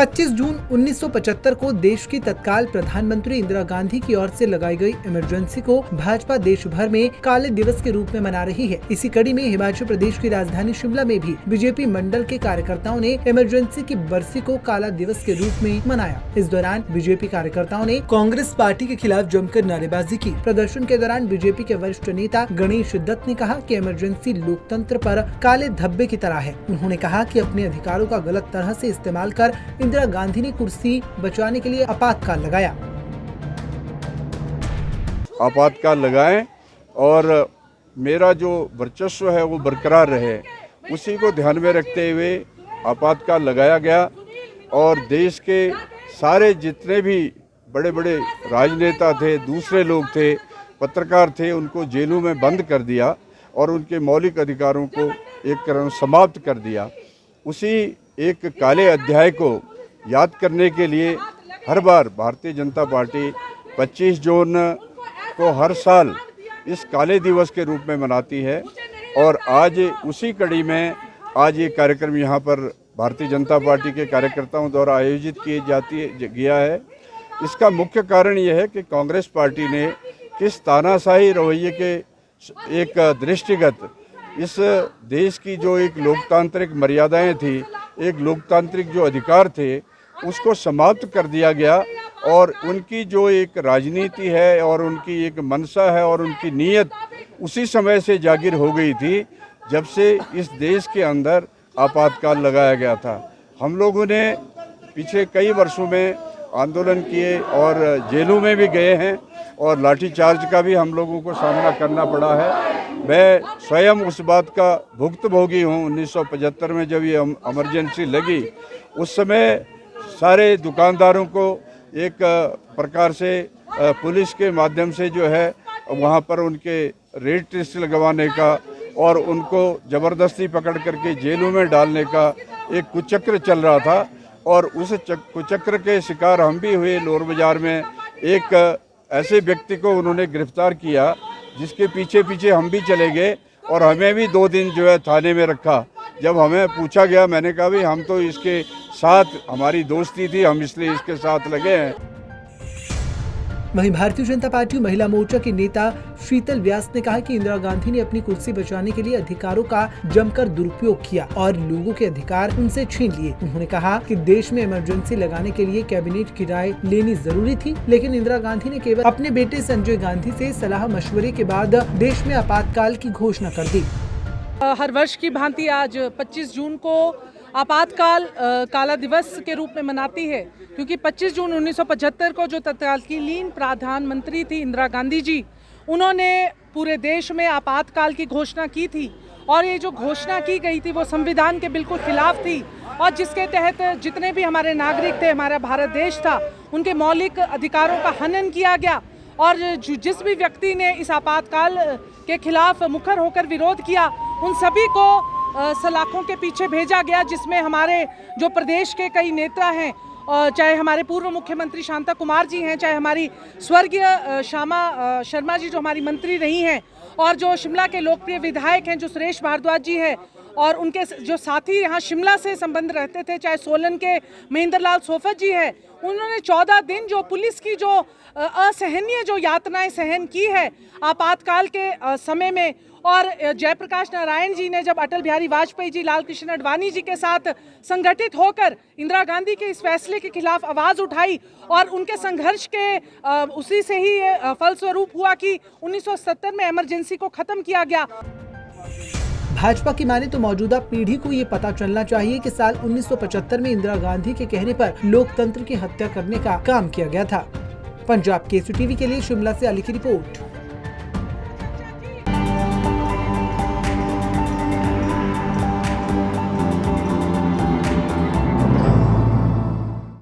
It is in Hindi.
25 जून 1975 को देश की तत्काल प्रधानमंत्री इंदिरा गांधी की ओर से लगाई गई इमरजेंसी को भाजपा देश भर में काले दिवस के रूप में मना रही है। इसी कड़ी में हिमाचल प्रदेश की राजधानी शिमला में भी बीजेपी मंडल के कार्यकर्ताओं ने इमरजेंसी की बरसी को काला दिवस के रूप में मनाया। इस दौरान बीजेपी कार्यकर्ताओं ने कांग्रेस पार्टी के खिलाफ जमकर नारेबाजी की। प्रदर्शन के दौरान बीजेपी के वरिष्ठ नेता गणेश दत्त ने कहा कि इमरजेंसी लोकतंत्र पर काले धब्बे की तरह है। उन्होंने कहा कि अपने अधिकारों का गलत तरह से इस्तेमाल कर इंदिरा गांधी ने कुर्सी बचाने के लिए आपातकाल लगाया। आपातकाल लगाएं और मेरा जो वर्चस्व है वो बरकरार रहे, उसी को ध्यान में रखते हुए आपातकाल लगाया गया। और देश के सारे जितने भी बड़े बड़े राजनेता थे, दूसरे लोग थे, पत्रकार थे, उनको जेलों में बंद कर दिया और उनके मौलिक अधिकारों को एक तरह समाप्त कर दिया। उसी एक काले अध्याय को याद करने के लिए हर बार भारतीय जनता पार्टी 25 जून को हर साल इस काले दिवस के रूप में मनाती है। और आज उसी कड़ी में आज ये कार्यक्रम यहाँ पर भारतीय जनता पार्टी के कार्यकर्ताओं द्वारा आयोजित गया है। इसका मुख्य कारण ये है कि कांग्रेस पार्टी ने किस तानाशाही रवैये के एक दृष्टिगत इस देश की जो एक लोकतांत्रिक मर्यादाएं थी, एक लोकतांत्रिक जो अधिकार थे, उसको समाप्त कर दिया गया। और उनकी जो एक राजनीति है और उनकी एक मंशा है और उनकी नीयत उसी समय से जागिर हो गई थी जब से इस देश के अंदर आपातकाल लगाया गया था। हम लोगों ने पिछले कई वर्षों में आंदोलन किए और जेलों में भी गए हैं और लाठीचार्ज का भी हम लोगों को सामना करना पड़ा है। मैं स्वयं उस बात का भुक्तभोगी हूँ। 1975 में जब ये इमरजेंसी लगी, उस समय सारे दुकानदारों को एक प्रकार से पुलिस के माध्यम से जो है वहाँ पर उनके रेड टेस्ट लगवाने का और उनको ज़बरदस्ती पकड़ करके जेलों में डालने का एक कुचक्र चल रहा था। और उस कुचक्र के शिकार हम भी हुए। लोअर बाज़ार में एक ऐसे व्यक्ति को उन्होंने गिरफ्तार किया जिसके पीछे पीछे हम भी चले गए और हमें भी 2 दिन जो है थाने में रखा। जब हमें पूछा गया, मैंने कहा भाई हम तो इसके साथ, हमारी दोस्ती थी, हम इसलिए इसके साथ लगे हैं। वहीं भारतीय जनता पार्टी महिला मोर्चा के नेता शीतल व्यास ने कहा कि इंदिरा गांधी ने अपनी कुर्सी बचाने के लिए अधिकारों का जमकर दुरुपयोग किया और लोगों के अधिकार उनसे छीन लिए। उन्होंने कहा कि देश में इमरजेंसी लगाने के लिए कैबिनेट की राय लेनी जरूरी थी, लेकिन इंदिरा गांधी ने केवल अपने बेटे संजय गांधी से सलाह मशवरे के बाद देश में आपातकाल की घोषणा कर दी। हर वर्ष की भांति आज 25 जून को आपातकाल काला दिवस के रूप में मनाती है, क्योंकि 25 जून 1975 को जो तत्कालीन प्रधानमंत्री थी इंदिरा गांधी जी, उन्होंने पूरे देश में आपातकाल की घोषणा की थी। और ये जो घोषणा की गई थी वो संविधान के बिल्कुल खिलाफ थी और जिसके तहत जितने भी हमारे नागरिक थे, हमारा भारत देश था, उनके मौलिक अधिकारों का हनन किया गया। और जिस भी व्यक्ति ने इस आपातकाल के खिलाफ मुखर होकर विरोध किया, उन सभी को सलाखों के पीछे भेजा गया, जिसमें हमारे जो प्रदेश के कई नेता हैं, चाहे हमारे पूर्व मुख्यमंत्री शांता कुमार जी हैं, चाहे हमारी स्वर्गीय श्यामा शर्मा जी जो हमारी मंत्री रही हैं, और जो शिमला के लोकप्रिय विधायक हैं जो सुरेश भारद्वाज जी हैं, और उनके जो साथी यहाँ शिमला से संबंध रहते थे, चाहे सोलन के महेंद्र लाल सोफत जी हैं, उन्होंने 14 दिन जो पुलिस की जो असहनीय जो यातनाएं सहन की है आपातकाल के समय में। और जयप्रकाश नारायण जी ने जब अटल बिहारी वाजपेयी जी, लाल कृष्ण आडवाणी जी के साथ संगठित होकर इंदिरा गांधी के इस फैसले के खिलाफ आवाज़ उठाई और उनके संघर्ष के उसी से ही फलस्वरूप हुआ कि 1970 में इमरजेंसी को खत्म किया गया। भाजपा की माने तो मौजूदा पीढ़ी को ये पता चलना चाहिए कि साल 1975 में इंदिरा गांधी के कहने पर लोकतंत्र की हत्या करने का काम किया गया था। पंजाब केसरी टीवी के लिए शिमला से अली की रिपोर्ट।